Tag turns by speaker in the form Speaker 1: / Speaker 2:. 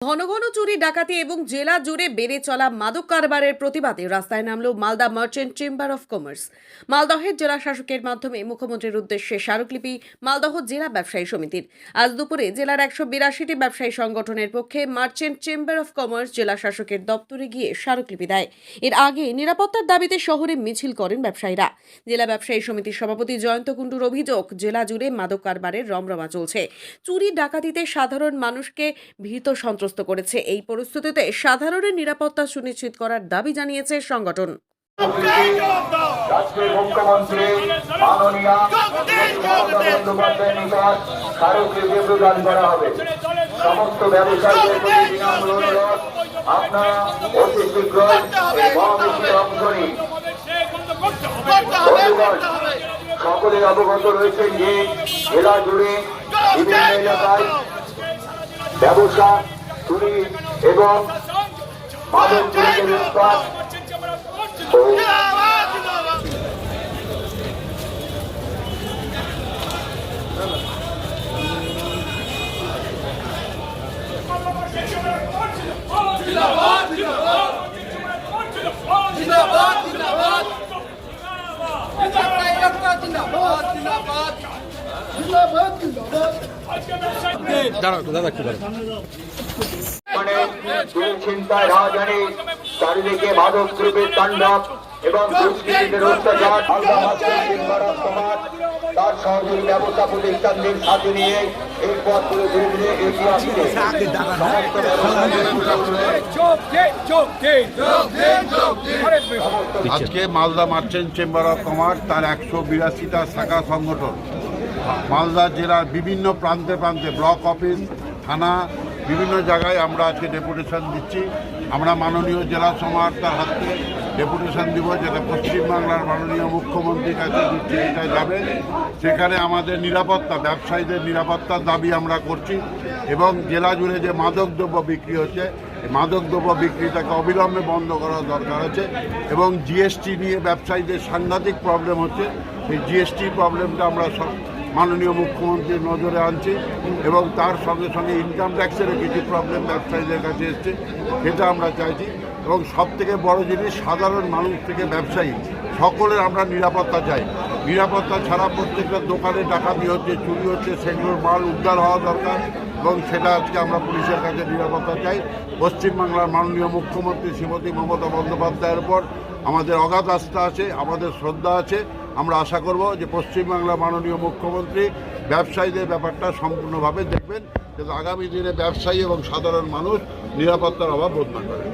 Speaker 1: ঘন ঘন চুরি ডাকাতি এবং জেলা জুড়ে বেড়ে চলা মাদক কারবারের প্রতিবাদে রাস্তায় নামল Malda merchant chamber of commerce. মালদহের জেলা শাসকের মাধ্যমে মুখ্যমন্ত্রীর উদ্দেশ্যে স্মারকলিপি মালদহ জেলা ব্যবসায়ী সমিতির। আজ দুপুরে জেলার 182টি ব্যবসায়ী সংগঠনের পক্ষে মার্চেন্ট চেম্বার অফ কমার্স জেলা শাসকের দপ্তরে গিয়ে স্মারকলিপি দেয়। এর আগে নিরাপত্তার দাবিতে শহরে মিছিল করেন ব্যবসায়ীরা। জেলা ব্যবসায়ী সমিতির সভাপতি জয়ন্ত কুণ্ডুর অভিযোগ, জেলা জুড়ে মাদক কারবারের রমরমা চলছে। চুরি ডাকাতিতে সাধারণ মানুষকে ভীত সন্ত্রস্ত করেছে। এই পরিস্থিতিতে সাধারণের নিরাপত্তা সুনিশ্চিত করার দাবি জানিয়েছে সংগঠন।
Speaker 2: রাজ্যের মুখ্যমন্ত্রী মাননীয় বন্দ্যোপাধ্যায়ের নিকট স্মারকলিপি প্রদান করা হবে। সমস্ত ব্যবসায়ীদের প্রতি বিনম্র অনুরোধ, আপনারা অতি শীঘ্রই এই মহামিছিলে অংশ নিন। সকলে অবগত রয়েছেন যে জেলা জুড়ে বিভিন্ন এলাকায় ব্যবসা, চুরি এবং মাদক চুরির উৎপাত চিন্তায় রাজধানী চারিদিকে মাদক দ্রব্যের তাণ্ডব এবং দুষ্কৃতীদের অত্যাচার, তার সহযোগী ব্যবস্থা প্রতিষ্ঠানদের সাথে নিয়ে এই পথগুলো ধীরে ধীরে এগিয়ে আসছে।
Speaker 3: আজকে Malda merchant chamber of commerce তার 182টা শাখা সংগঠন মালদা জেলার বিভিন্ন প্রান্তে প্রান্তে ব্লক অফিস, থানা, বিভিন্ন জায়গায় আমরা আজকে ডেপুটেশন দিচ্ছি। আমরা মাননীয় জেলা সমাহর্তার হাতে ডেপুটেশন দিব, যেটা পশ্চিমবাংলার মাননীয় মুখ্যমন্ত্রীর কাছে দিচ্ছি। এটা যাবে, সেখানে আমাদের নিরাপত্তা, ব্যবসায়ীদের নিরাপত্তার দাবি আমরা করছি এবং জেলা জুড়ে যে মাদকদ্রব্য বিক্রি হচ্ছে, মাদকদ্রব্য বিক্রিটাকে অবিলম্বে বন্ধ করা দরকার আছে এবং জিএসটি নিয়ে ব্যবসায়ীদের সাংঘাতিক প্রবলেম হচ্ছে। এই জিএসটি প্রবলেমটা আমরা মাননীয় মুখ্যমন্ত্রীর নজরে আনছি এবং তার সঙ্গে সঙ্গে ইনকাম ট্যাক্সেরও কিছু প্রবলেম ব্যবসায়ীদের কাছে এসছে, সেটা আমরা চাইছি। এবং সবথেকে বড় জিনিস, সাধারণ মানুষ থেকে ব্যবসায়ী সকলের আমরা নিরাপত্তা চাই। নিরাপত্তা ছাড়া প্রত্যেকটা দোকানে ডাকাতি হচ্ছে, চুরি হচ্ছে, সেগুলোর মাল উদ্ধার হওয়া দরকার এবং সেটা আজকে আমরা পুলিশের কাছে নিরাপত্তা চাই। পশ্চিমবাংলার মাননীয় মুখ্যমন্ত্রী শ্রীমতী মমতা বন্দ্যোপাধ্যায়ের উপর আমাদের অগাধ আস্থা আছে, আমাদের শ্রদ্ধা আছে। আমরা আশা করব যে পশ্চিমবাংলার মাননীয় মুখ্যমন্ত্রী ব্যবসায়ীদের ব্যাপারটা সম্পূর্ণভাবে দেখবেন, যাতে আগামী দিনে ব্যবসায়ী এবং সাধারণ মানুষ নিরাপত্তার অভাব বোধ না করে।